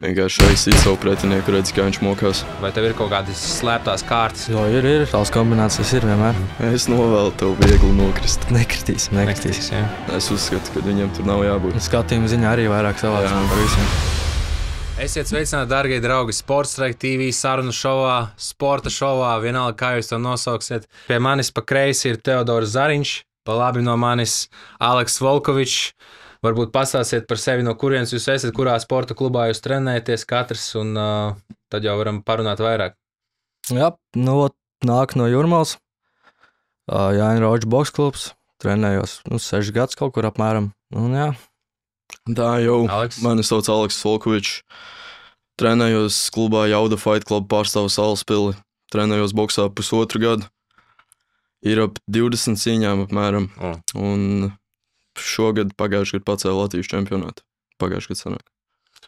Vienkārši aizsīt savu pretinieku, redz, kā viņš mokās. Vai tev ir kaut kādas slēptās kārtas? Jo, ir. Tās kombinācijas ir vienmēr. Es novēlu tev viegli nokrist. Nekritīsim. Jā. Es uzskatu, ka viņam tur nav jābūt. Skatījuma ziņā arī vairāk savādāk par visiem. Esiet sveicināti, dārgie draugi, Sportstrike TV sarunu šovā, sporta šovā, vienalga, kā jūs to nosauksiet. Pie manis pa kreisi ir Teodors Zariņš, pa labi no manis Aleks Volkovičs. Varbūt pastāstiet par sevi, no kurienes jūs esat, kurā sporta klubā jūs trenējaties katrs, un tad jau varam parunāt vairāk. Jā, nāk no Jūrmals. Jāņa Roģa boks klubs. Trenējos 6 gadus kaut kur apmēram. Un jā. Tā jau. Aleks? Mani sauc Aleks Volkovičs. Trenējos klubā Jauda Fight Club pārstāvu Salaspili. Trenējos boksā 1,5 gadu. Ir ap 20 cīņām apmēram. Un šogad pagājuši gadu pacēla Latvijas čempionātu. Pagājuši gadu sanāk.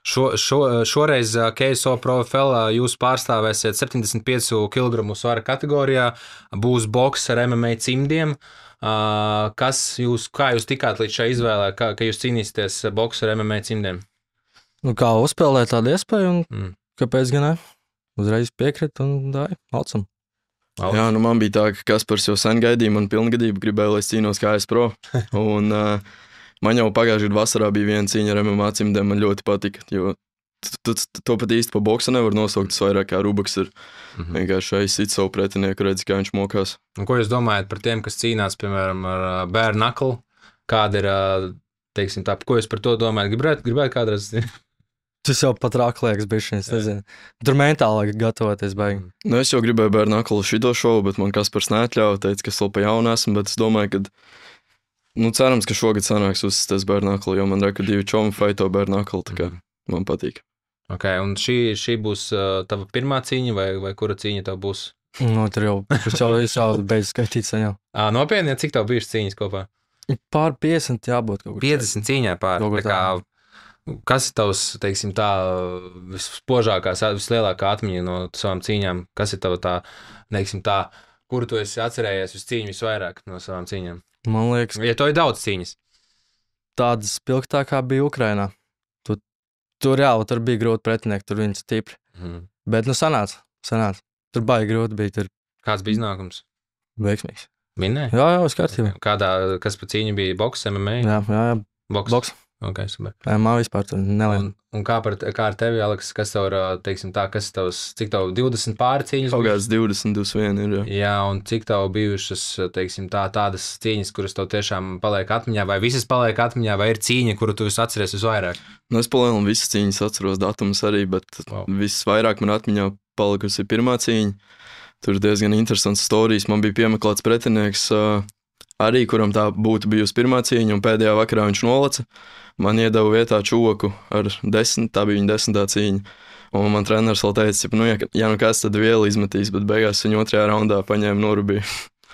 Šoreiz KSO Pro-FL jūs pārstāvēsiet 75 kg svara kategorijā. Būs boks ar MMA cimdiem. Kā jūs tikāt līdz šai izvēlē, ka jūs cīnīsieties boks ar MMA cimdiem? Kā uzspēlēt tādu iespēju, un kāpēc gan ne? Uzreiz piekrit un dāja, laucam. Jā, man bija tā, ka Kaspars jau sen gaidīja man pilngadību, gribēja, lai es cīnos KS Pro. Un man jau pagājušajā gadu vasarā bija viena cīņa ar MMA cimdiem, man ļoti patika, jo to pat īsti pa boksu nevar nosaukt, tas vairāk kā Rubaks ir. Vienkārši aizsit savu pretinieku, redz, kā viņš mokās. Un ko jūs domājat par tiem, kas cīnās, piemēram, ar bare knuckle? Kāda ir, teiksim tā, ko jūs par to domājat? Gribētu kādreiz? Tas jau pat rākliekas bišķi, es nezinu. Tur mentāli gatavoties baigi. Es jau gribēju bare knuckle šito šovu, bet man Kaspars neatļauja, teica, ka es vēl pa jaunu esmu, bet es domāju, ka, cerams, ka šogad sanāks uzsisties bare knuckle, jo man reka 2 čomi faito bare knuckle, tā kā man patīk. Ok, un šī būs tava pirmā cīņa, vai kura cīņa tev būs? Tur jau beidz skaitīt sen jau. Nopietni, cik tev bijušas cīņas kopā? Pār 50 jābūt kaut kur. 50 cīņā pār. Kas ir tavs, teiksim tā, vispožākā, vislielākā atmiņa no savām cīņām? Kas ir tava tā, teiksim tā, kuru tu esi atcerējies uz cīņu visvairāk no savām cīņām? Man liekas, ja to ir daudz cīņas. Tādas spilgtākā bija Ukrainā. Tur bija grūti pretinieki, tur viņi stipri. Bet sanāca. Tur baigi grūti bija. Kāds bija iznākums? Veiksmīgs. Vinnēji? Jā, uz kārtībā. Kas pa cīņu bija? Boks, MMA? Jā. Boks. Ok, super. MMA vispār tur nelien. Un kā ar tevi, Aleks, kas tev ir, teiksim tā, kas tavs, cik tev 20 pāri cīņas? Kaut kāds 20, 21 ir, jā. Jā, un cik tev bijušas, teiksim tā, tādas cīņas, kuras tev tiešām paliek atmiņā, vai visas paliek atmiņā, vai ir cīņa, kuru tu atceries visvairāk? Es palielam visas cīņas atceros datumus arī, bet visvairāk man atmiņā palikusi pirmā cīņa. Tur diezgan interesants storijas. Man bija piemeklēts pretinieks arī, kuram tā būtu bijusi pirmā cīņa, un pēdējā vakarā viņš nolaca. Man iedeva vietā čoku ar 10, tā bija viņa 10. cīņa. Un man treneris vēl teica, ja kāds tad vielu izmetīs, bet beigās viņa 2. raundā paņēma norubīju.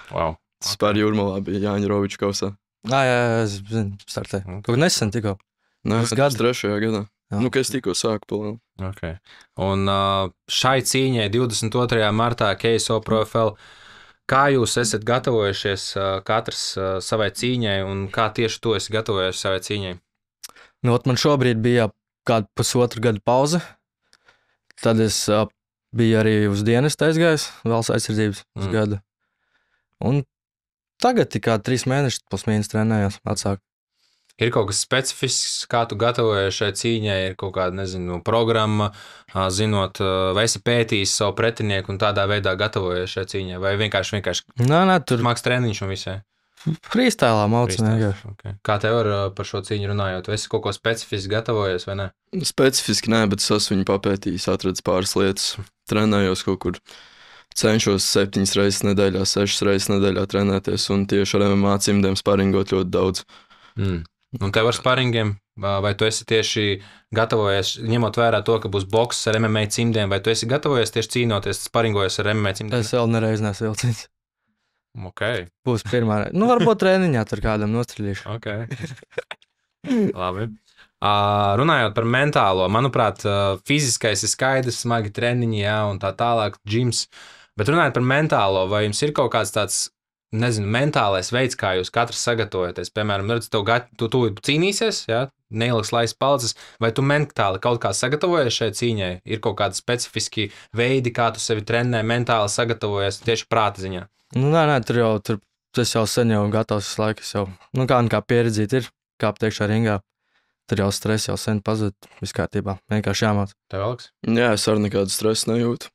Wow. Tas pār Jūrmalā bija Jāņa Roviča kausā. Jā, es zinu, startēju. Kaut nesen tikko. Nē, es 3. gadā. Jā. Ka es tikko sāku palēlu. Okay. Un šai cīņai 22. martā KSO Pro-FL, kā jūs esat gatavojušies katrs savai cīņai, un kā tieši to esi gatavojies savai cīņai? Man šobrīd bija kāda 1,5 gada pauze. Tad es biju arī uz dienestu aizgājis, valsts aizsardzības uz gadu. Un tagad tikai 3 mēneši plus-mīnus trenējos atsāk. Ir kaut kas specifisks, kā tu gatavojies šai cīņai, ir kaut kāda, nezinu, programma, zinot, vai esi pētījis savu pretinieku un tādā veidā gatavojies šai cīņai, vai vienkārši Nē, tur maks treniņš un visai? Freestylā maucam vienkārši. Okay. Kā tev par šo cīņu runājot? Vai esi kaut ko specifiski gatavojies vai ne? Specifiski nē, bet es esmu viņu papētījis, atradis pāris lietas. Trenējos kaut kur, cenšos 7 reizes nedēļā, 6 reizes nedēļā trenēties, un tieši ar MMA cimdiem sparingot ļoti daudz. Un tev ar sparingiem, vai tu esi tieši gatavojies, ņemot vērā to, ka būs boks ar MMA cimdiem, vai tu esi gatavojies tieši cīnoties, sparingojies ar MMA cimdiem? Es vēl nereiz neesmu vilcīts. Ok. Būs pirmā reize. Varbūt treniņā tur kādam nostrīlīšu. Ok. Labi. Runājot par mentālo, manuprāt, fiziskais ir skaidrs, smagi treniņi, jā, un tā tālāk, gyms. Bet runājot par mentālo, vai jums ir kaut kāds tāds, nezinu, mentālais veids, kā jūs katrs sagatavojaties? Piemēram, redz, tu cīnīsies, jā, neilgs laiks palicis, vai tu mentāli kaut kā sagatavojies šai cīņai? Ir kaut kādi specifiski veidi, kā tu sevi trenē, mentāli sagatavojies tieši prāta ziņā? Nē, tas jau sen jau gatavs visu laiku. Jau, kā pieredzīt ir, kāpt iekšā ringā. Tur jau stress jau sen pazud, viss kārtībā. Vienkārši jāmāc. Tev, Aleks? Jā, es arī nekādu stresu nejūtu.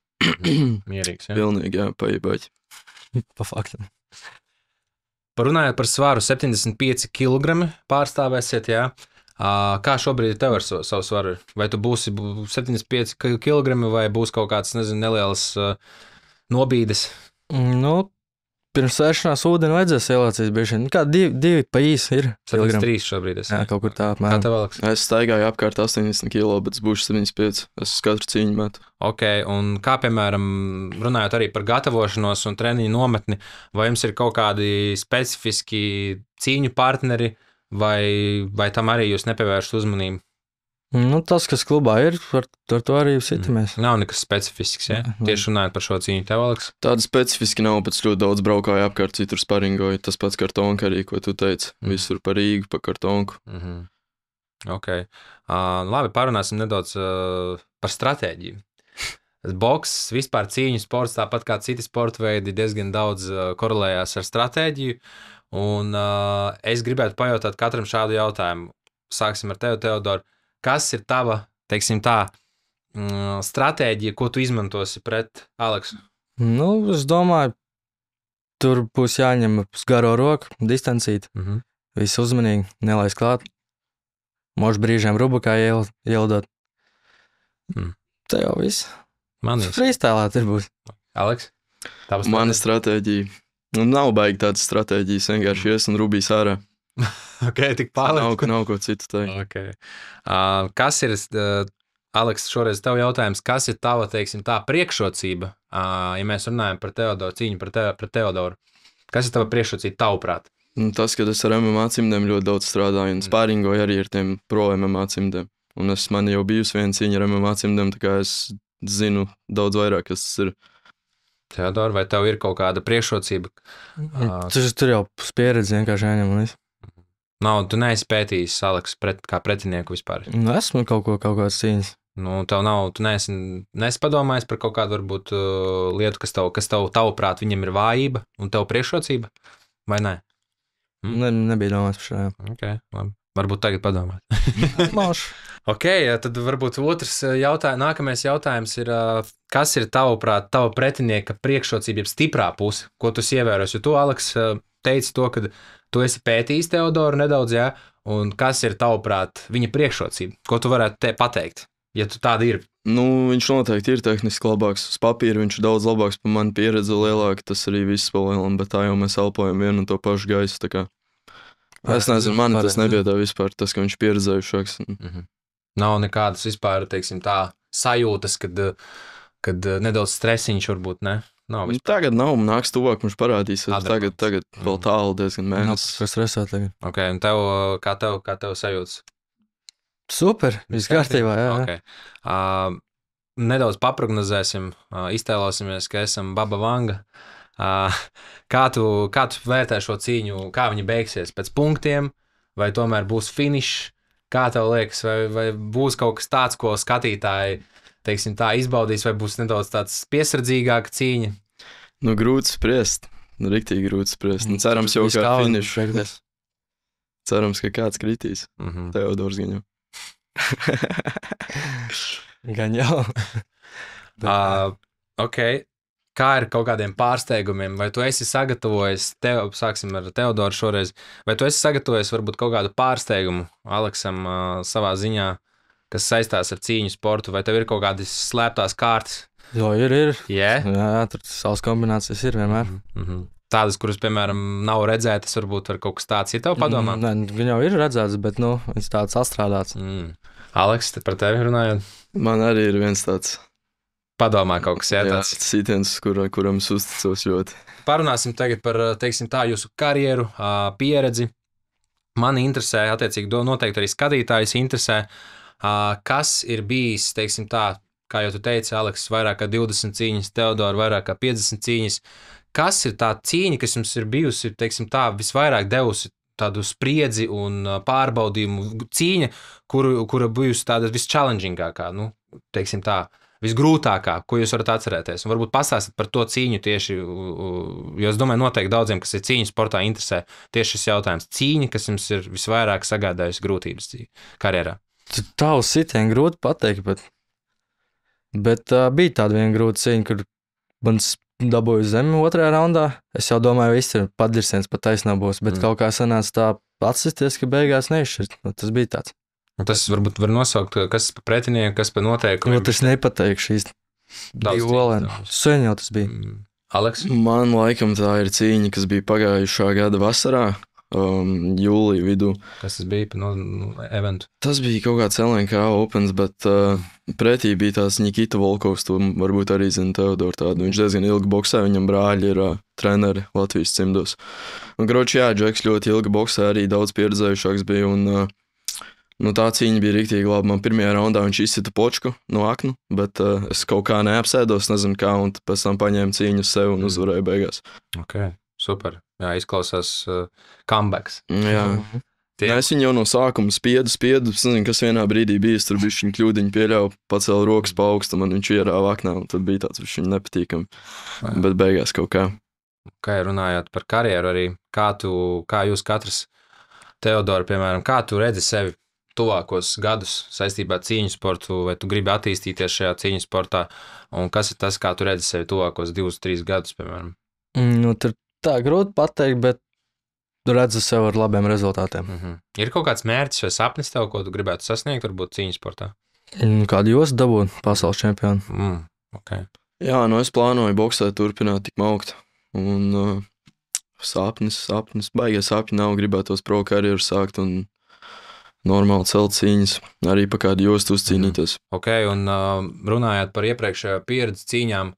Mierīgs, jā? Pilnīgi, jā, paībāķi. Pa faktam. Parunājot par svaru, 75 kg pārstāvēsiet, jā. Kā šobrīd tev ar savu svaru? Vai tu būsi 75 kg vai būs kaut kāds, nelielas nobīdes? Pirms sēšanās ūdeni vajadzēs ielācīt bieži. Kā divi pa īsi ir. 73 šobrīd es. Jā, kaut kur tā Kā apmēram. tev, Aleks? Es staigāju apkārt 80 kg, bet es būšu 75. Es katru cīņu metu. Ok, un kā piemēram, runājot arī par gatavošanos un treniņu nometni, vai jums ir kaut kādi specifiski cīņu partneri, vai tam arī jūs nepievēršat uzmanību? Tas, kas klubā ir, ar to arī sitamies. Nav nekas specifisks, ja? Tieši runājot par šo cīņu. Tev, Aleks? Tāda specifiski nav, bet ļoti daudz braukāju apkārt, citur sparingoju. Tas pats kartonka arī, ko tu teici. Visur pa Rīgu, pa kartonku. Ok. Labi, parunāsim nedaudz par stratēģiju. Boks, vispār cīņu sports, tāpat kā citi sporta veidi, diezgan daudz korelējās ar stratēģiju. Un es gribētu pajautāt katram šādu jautājumu. Sāksim ar tevi, Teodor. Kas ir tava, teiksim tā, stratēģija, ko tu izmantosi pret Aleksu? Es domāju, tur būs jāņem uz garo roku, distancīt. Viss uzmanīgi, nelaist klāt. Možda brīžiem rubakā ielidot. Te jau viss. Freestylēt ir būs. Aleks? Mana stratēģija. Nav baigi tādas stratēģijas, vienkārši ies un rubīs ārā. Ok, tik pārliek. Nav ko citu teikt. Okay. Kas ir, Aleks, šoreiz tev jautājums, kas ir tava, teiksim tā, priekšrocība, ja mēs runājam par Teodoru, cīņu par Teodoru? Kas ir tava priekšrocība tavuprāt? Tas, ka es ar MMA cimdiem ļoti daudz strādāju un spāringoju arī ar tiem pro MMA cimdiem. Un man jau bijusi viena cīņa ar MMA cimdiem, tā kā es zinu daudz vairāk, kas tas ir. Teodor, vai tev ir kaut kāda priekšrocība? Tur jau pieredzi vienkārši jāņem un viss. Nav, tu neesi pētījis Aleksu kā pretinieku vispār. Esmu kaut kādas cīņas. Tev nav, tu neesi padomājis par kaut kādu varbūt lietu, kas tavuprāt viņam ir vājība un tev priekšrocība, vai ne? Nebija domāts par šajā. Ok, labi. Varbūt tagad padomāt. Māšu. Ok, tad varbūt nākamais jautājums ir, kas ir tavuprāt tava pretinieka priekšrocība, stiprā puse, ko tu ievēros? Jo tu, Aleks, teici to, ka tu esi pētījis Teodoru nedaudz, jā, un kas ir tavuprāt viņa priekšrocība? Ko tu varētu te pateikt, ja tu tāda ir? Viņš noteikti ir tehniski labāks. Uz papīra viņš ir daudz labāks, pa mani pieredzi lielāka, tas arī viss palielam, bet tā jau mēs elpojam vienu un to pašu gaisu, tā kā. Es nezinu, man tas nebija tā vispār, tas, ka viņš pieredzējušāks. Nav nekādas vispār, teiksim tā, sajūtas, kad nedaudz stresiņš varbūt, ne? Tagad nav, nāks tuvāk, viņš parādīsies. Tagad vēl tālu diezgan mēnesis. Nav stresēt tagad. Ok, un kā tev sajūtas? Super, viss kārtībā, jā. Okay. Nedaudz paprognozēsim, iztēlosimies, ka esam Baba Vanga. Kā tu vērtē šo cīņu, kā viņa beigsies? Pēc punktiem, vai tomēr būs finišs? Kā tev liekas, vai būs kaut kas tāds, ko skatītāji, teiksim tā, izbaudīs, vai būs nedaudz tāds piesardzīgāka cīņa? Grūti spriest. Riktīgi grūti spriest. Cerams jau kā finišs. Cerams, ka kāds kritīs. Teodors gan jau. Gan jau. Ok. Kā ir kaut kādiem pārsteigumiem? Vai tu esi sagatavojis, sāksim ar Teodoru šoreiz, vai tu esi sagatavojis varbūt kaut kādu pārsteigumu Aleksam savā ziņā, kas saistās ar cīņu sportu, vai tev ir kaut kādas slēptās kārtas? Jo, ir. Yeah? Jā, tur savas kombinācijas ir vienmēr. Tādas, kuras, piemēram, nav redzētas, varbūt var kaut kas tāds, ja tev padomā? Gan jau ir redzētas, bet, viņš tāds sastrādāts. Aleks, tad par tevi runājot? Man arī ir viens tāds. Padomā kaut kas, jā, tāds. Jā, sitiens, kuram es uzticos ļoti. Parunāsim tagad par, teiksim tā, jūsu karjeru, pieredzi. Mani interesē, attiecīgi, noteikti arī skatītājus interesē, kas ir bijis, teiksim tā, kā jau tu teici, Aleks, vairāk kā 20 cīņas, Teodora vairāk kā 50 cīņas. Kas ir tā cīņa, kas jums ir bijusi, teiksim tā, visvairāk devusi tādu spriedzi un pārbaudījumu cīņa, kura bijusi tāda vischallengingākā, nu, teiksim tā, visgrūtākā, ko jūs varat atcerēties? Un varbūt pastāstīt par to cīņu tieši, jo es domāju, noteikti daudziem, kas ir cīņu sportā, interesē tieši šis jautājums. Cīņa, kas jums ir visvairāk sagādājusi grūtības karjerā? Tā uz sitienu grūti pateikt, bet bija tāda viena grūta cīņa, kur man dabūju zemi otrajā raundā. Es jau domāju, viss ir padirsiens, pat taisnā būs, bet kaut kā sanāca tā atsisties, ka beigās neizšķirt. Tas bija tāds. Un tas varbūt var nosaukt, kas pa pretinieku, kas pa noteikumu. Tas nepateikšu īsti. Divi olēni. Sen jau tas bija. Aleks? Man laikam tā ir cīņa, kas bija pagājušā gada vasarā, jūlija vidū. Kas tas bija pa eventu? Tas bija kaut kāds LNK Opens, bet pretī bija tās Nikita Volkovs, tu varbūt arī zini Teodoru tādu. Viņš diezgan ilgi boksē, viņam brāļi ir treneri Latvijas cimdos. Un groči, jā, Džeks ļoti ilgi boksē, arī daudz pieredzējušāks bija, un tā cīņa bija riktīgi labi. Man pirmajā raundā viņš izsita počku no aknu, bet es kaut kā neapsēdos, nezinu kā, un pēc tam paņēmu cīņu uz sevi un uzvarēju beigās. Ok, super. Jā, izklausās comebacks. Jā. Es viņu jau no sākuma spiedu, es nezinu, kas vienā brīdī bija, tur bišķiņ kļūdiņu pieļauju, pacēlu rokas pa augstu, man viņš ierāva aknā, un tad bija tāds bišķiņ nepatīkami, bet beigās kaut kā. Kā runājot par karjeru arī, kā jūs katrs, Teodori, piemēram, kā tu redzi sevi tuvākos gadus saistībā ar cīņu sportu, vai tu gribi attīstīties šajā cīņu sportā, un kas ir tas, kā tu redzi sevi tuvākos 2-3 gadus, piemēram? Tur tā grūti pateikt, bet redzu sev ar labiem rezultātiem. Ir kaut kāds mērķis vai sapnis tev, ko tu gribētu sasniegt, varbūt cīņu sportā? Kādu jūs dabūt pasaules čempionu? Okay. Jā, es plānoju boksēt, turpināt tik augt, un sapnis, baigie sapņi nav, gribētos pro karjeru sākt, un normāli celt cīņas, arī pa kādu jostu uzcīnīties. Ok, un runājot par iepriekšējo pieredzi cīņām,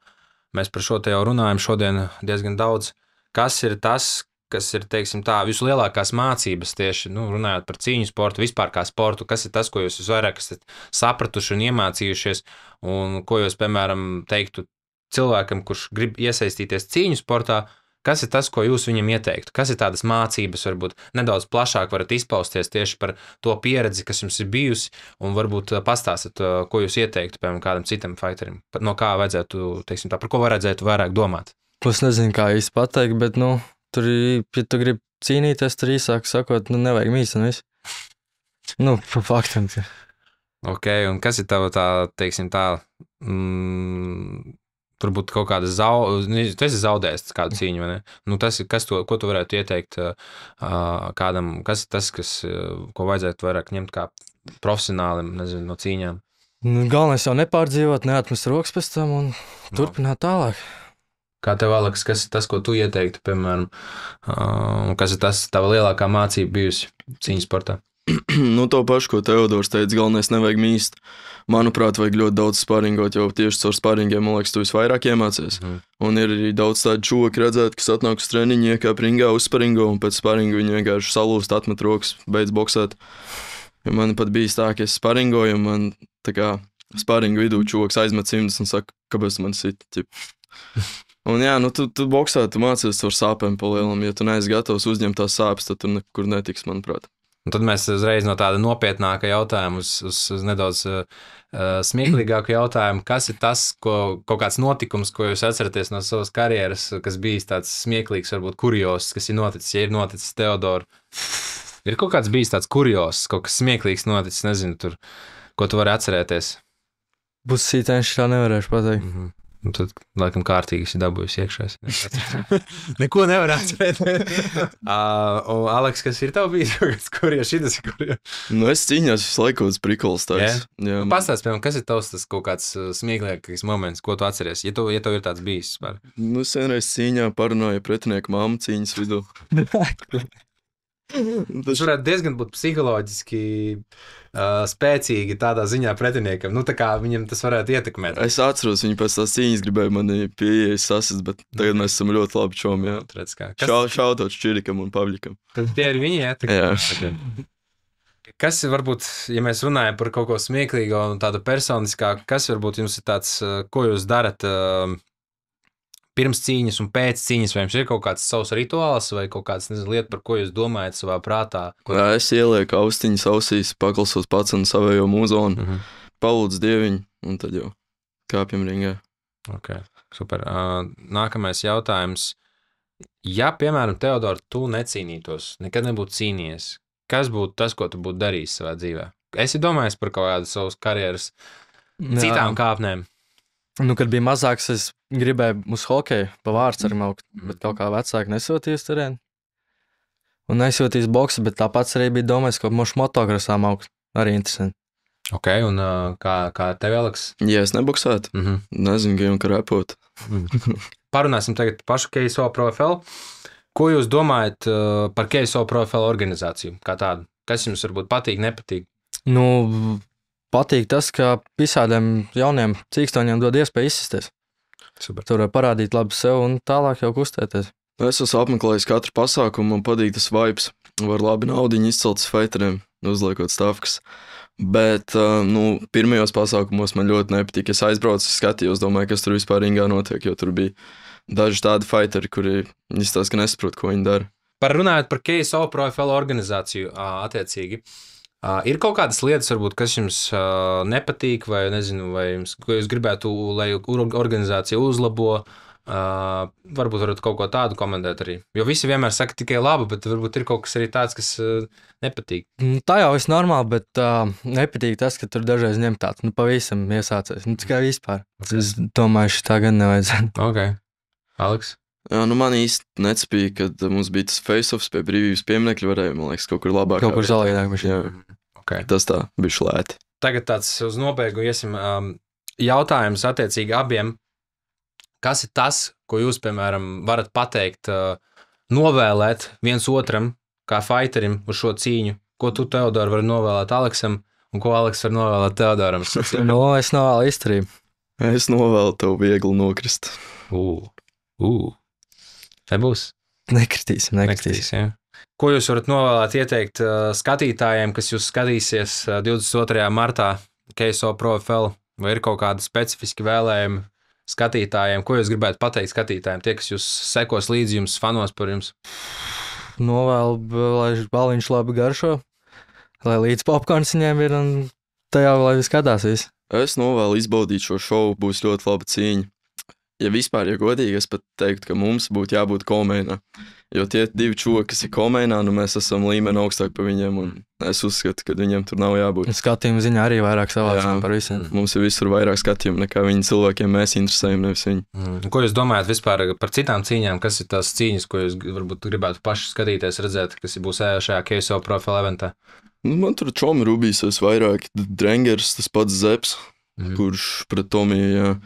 mēs par šo te jau runājam šodien diezgan daudz. Kas ir tas, kas ir, teiksim tā, visu lielākās mācības tieši, runājot par cīņu sportu, vispār kā sportu, kas ir tas, ko jūs visvairāk esat sapratuši un iemācījušies, un ko jūs, piemēram, teiktu cilvēkam, kurš grib iesaistīties cīņu sportā, kas ir tas, ko jūs viņam ieteiktu? Kas ir tādas mācības, varbūt nedaudz plašāk varat izpausties tieši par to pieredzi, kas jums ir bijusi, un varbūt pastāstat, ko jūs ieteiktu, piemēram, kādam citam fighterim? No kā vajadzētu, teiksim tā, par ko vajadzētu vairāk domāt? Es nezinu, kā īsti pateikt, bet, tur, ja tu gribi cīnīties, tur īsāk sakot, nevajag mīst un viss. Pa faktam. Ok, un kas ir tava tā, teiksim tā, turbūt kaut kāda tu esi zaudējis kādu cīņu, vai ne? Tas ir, ko tu varētu ieteikt kādam, kas ir tas, ko vajadzētu vairāk ņemt kā profesionālim, nezinu, no cīņām? Galvenais jau nepārdzīvot, neatmest rokas pēc tam un turpināt tālāk. Kā tev, Aleks, kas ir tas, ko tu ieteiktu, piemēram, un kas ir tas tava lielākā mācība bijusi cīņu sportā? To pašu, ko Teodors teica, galvenais nevajag mīst. Manuprāt, vajag ļoti daudz sparingot, jo tieši caur sparingiem, man liekas, tu visvairāk iemācies. Un ir arī daudz tādu čūku redzēt, kas atnāk uz treniņu, iekāp ringā, uzsparingo, un pēc sparingu viņi vienkārši salūst, atmet rokas, beidz boksēt. Ja man pat bijis tā, ka es sparingoju, un man tā kā sparingu vidū čūks aizmet simtus un saka, kāpēc man sit, Un jā, tu boksē, tu mācies ar sāpēm pa lielam, ja tu neesi gatavs uzņemt tās sāpes, tad tu nekur netiks, manuprāt. Un tad mēs uzreiz no tāda nopietnāka jautājuma uz nedaudz smieklīgāku jautājumu, kas ir tas, kaut kāds notikums, ko jūs atceraties no savas karjeras, kas bijis tāds smieklīgs, varbūt kurios, kas ir noticis, ja ir noticis Teodoru. Ir kaut kāds bijis tāds kurios, kaut kas smieklīgs noticis, nezinu, tur, ko tu vari atcerēties? Būs sītēns, tā nevarēšu pateikt. Un tad, laikam, kārtīgi esi dabūjusi iekšās. Neko nevar atcerēt. Aleks, kas ir tev bijis? Šitas ir kurjos? Es cīņās visu laiku uz prikols tāds. Jā. Pastāst, piemēram, kas ir tavs tas kaut kāds smieklīgākais moments, ko tu atceries, ja tev ir tāds bijis? Es vienreiz cīņā parunāju pretinieku mammu cīņas vidū. Tas varētu diezgan būt psiholoģiski spēcīgi tādā ziņā pretiniekam. Tā kā viņam tas varētu ietekmēt. Es atceros, viņi pēc tās cīņas gribēja mani pieejas sasist, bet tagad mēs esam ļoti labi čomi, jā. Šautot Šķirikam un Pavļikam. Tad tie ir viņi, jā? Jā. Kas varbūt, ja mēs runājam par kaut ko smieklīgu un tādu personiskāku, kas varbūt jums ir tāds, ko jūs darat pirms cīņas un pēc cīņas, vai jums ir kaut kāds savs rituāls vai kaut kāds, nezinu, lieta, par ko jūs domājat savā prātā? Jā, es ielieku austiņas ausīs, paklasos pats un savējo mūzonu, palūdzu dieviņu, un tad jau kāpjam ringā. Ok, super. Nākamais jautājums. Ja, piemēram, Teodor, tu necīnītos, nekad nebūtu cīnījies, kas būtu tas, ko tu būtu darījis savā dzīvē? Esi domājis par kaut kādu savas karjeras citām kāpnēm? Nu, kad bija mazāks, es gribēju uz hokeju pa Vārtsariem augt, bet kaut kā vecāki nesūtījis turien. Un nesūtījis boksu, bet tāpats arī bija domājis, ka mošu motograsām augt. Arī interesanti. Ok, un kā tev, Aleks? Ja es neboksētu, nezinu, ka jau kā repot. Parunāsim tagad par pašu KSO Pro FL. Ko jūs domājat par KSO Pro FL organizāciju kā tādu? Kas jums varbūt patīk, nepatīk? Nu, patīk tas, ka visādiem jauniem cīkstoņiem dod iespēju izsisties. Super. Tur var parādīt labi sev un tālāk jau kustēties. Es esmu apmeklējis katru pasākumu, man patīk tas vibes. Var labi naudiņu izcelt uz fighteriem, uzliekot stavkas. Bet, pirmajos pasākumos man ļoti nepatīk. Es aizbraucu, skatījos, domāju, kas tur vispār ringā notiek, jo tur bija daži tādi fighteri, kuri izstāsta, ka nesaprot, ko viņi dara. Runājot par KSO Pro FL organizāciju attiecīgi, ir kaut kādas lietas, varbūt, kas jums nepatīk, vai nezinu, vai jums, ko jūs gribētu, lai organizācija uzlabo, varbūt varat kaut ko tādu komentēt arī. Jo visi vienmēr saka tikai labu, bet varbūt ir kaut kas arī tāds, kas nepatīk. Tā jau viss normāli, bet nepatīk tas, ka tur dažreiz ņem tāds, pavisam iesācies. Tikai vispār. Okay. Es domāju, tā gan nevajadzētu. Ok. Aleks? Jā, man īsti necipīja, kad mums bija tas face-offs pie brīvības pieminekļa, varēja, man liekas, kaut kur labāk. Kaut kur zalīdāk. Okay. Tas tā bija šlēti. Tagad tāds uz nobeigu iesim jautājums attiecīgi abiem. Kas ir tas, ko jūs, piemēram, varat pateikt, novēlēt viens otram, kā fighterim uz šo cīņu? Ko tu, Teodor, vari novēlēt Aleksam, un ko Aleks var novēlēt Teodoram? Es novēlu izturību. Es novēlu tev viegli nokrist. Nebūs? Nekritīsim. Ja. Ko jūs varat novēlēt, ieteikt skatītājiem, kas jūs skatīsies 22. martā KSO Pro FL? Vai ir kaut kādi specifiski vēlējumi skatītājiem? Ko jūs gribētu pateikt skatītājiem, tie, kas jūs sekos līdzi jums, fanos par jums? Novēlu, lai baliņš labi garšo, lai līdz popkorns viņiem ir un tajā, lai skatās viss. Es novēlu izbaudīt šo šovu, būs ļoti laba cīņa. Ja vispār, ja godīgi, es pat teiktu, ka mums būtu jābūt komēnā. Jo tie divi čoki, kas ir komēnā, mēs esam līmeni augstāk par viņiem, un es uzskatu, ka viņiem tur nav jābūt. Skatījuma ziņā arī vairāk savādāk par visiem. Mums ir visur vairāk skatījumu, nekā viņi cilvēkiem mēs interesējam, nevis viņi. Ko jūs domājat vispār par citām cīņām? Kas ir tās cīņas, ko jūs varbūt gribētu paši skatīties, redzēt, kas būs šajā KSO Pro FL eventā? Man tur čomi rubīsies vairāk, Drengers, tas pats Zeps, kurš pret Tomiju,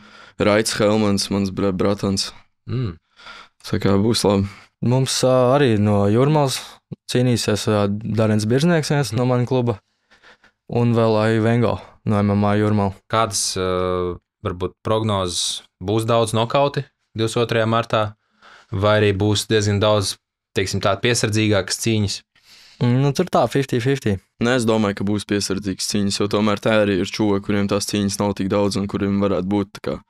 Raits Helmans, mans bratans. Tā kā būs labi. Mums arī no Jūrmals cīnīsies Darens Biržnieks, viens no mani kluba, un vēl Vengo no MMA Jūrmala. Kādas, varbūt, prognozes? Būs daudz nokauti 22. martā, vai arī būs diezgan daudz, teiksim, tādu piesardzīgākas cīņas? Tur tā 50-50. Es domāju, ka būs piesardzīgas cīņas, jo tomēr tā arī ir čoki, kuriem tās cīņas nav tik daudz, un kuriem varētu būt tā kā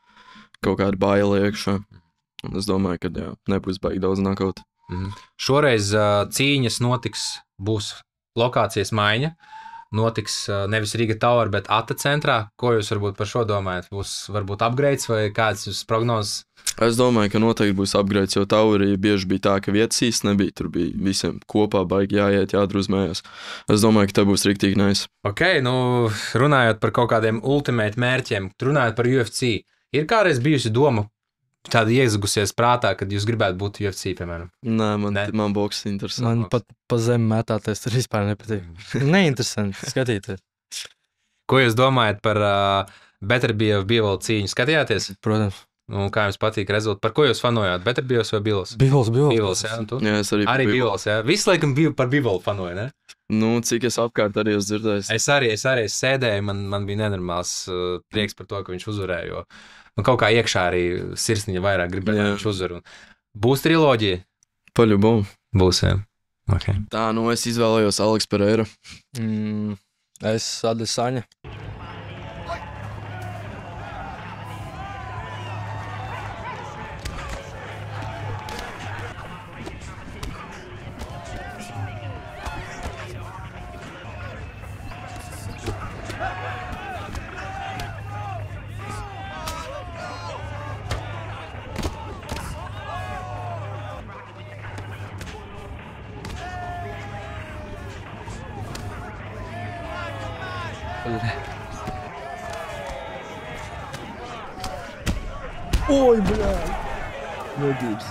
kaut kāda baila iekšā. Es domāju, ka nebūs baigi daudz nokauti. Šoreiz cīņas būs lokācijas maiņa, notiks nevis Riga Tower, bet Ata centrā. Ko jūs varbūt par šo domājat? Būs varbūt upgrades vai kāds jūs prognozes? Es domāju, ka noteikti būs upgrades, jo Towerī bieži bija tā, ka vietas īsti nebija. Tur bija visiem kopā baigi jāiet, jādruzmējās. Es domāju, ka tā būs riktīgi nice. Ok, runājot par kaut kādiem ultimate mērķiem, runājot par UFC, ir kādreiz bijusi doma tāda iezagusies prātā, kad jūs gribētu būt UFC, piemēram? Nē, man boks interesē. Man pat pa zemi mētāties tur vispār nepatīk. Neinteresanti skatīties. Ko jūs domājat par Beterbievu Bivolu cīņu? Skatījāties? Protams. Un kā jums patīk rezultāti? Par ko jūs fanojāt? Beterbievs vai Bivols? Bivols, jā, un tu? Jā, es arī Bivols, jā. Visu laikam par Bivolu fanoju, ne? Cik es apkārt arī esmu dzirdējis. Es arī sēdēju, man bija nenormāls prieks par to, ka viņš uzvarēja, jo man kaut kā iekšā arī sirsniņa vairāk gribēja, viņš uzvar. Būs triloģija? Paļubom. Būs, jā. Okay. Tā, es izvēlējos Aleks Pereira. Es Adesaņa. Ой, блядь. Negības.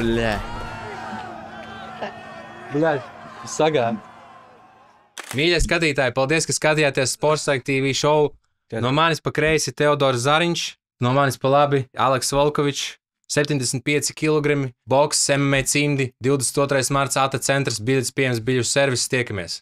Bļā. Bļā, sagāja. Mīļie skatītāji, paldies, ka skatījāties Sportstrike TV šovu. No manis pa kreisi Teodors Zariņš, no manis pa labi Aleks Volkovičs, 75 kg, boks, MMA cimdi, 22. marts ATA centrs, biļetes pieejams biļešu servis, tiekamies.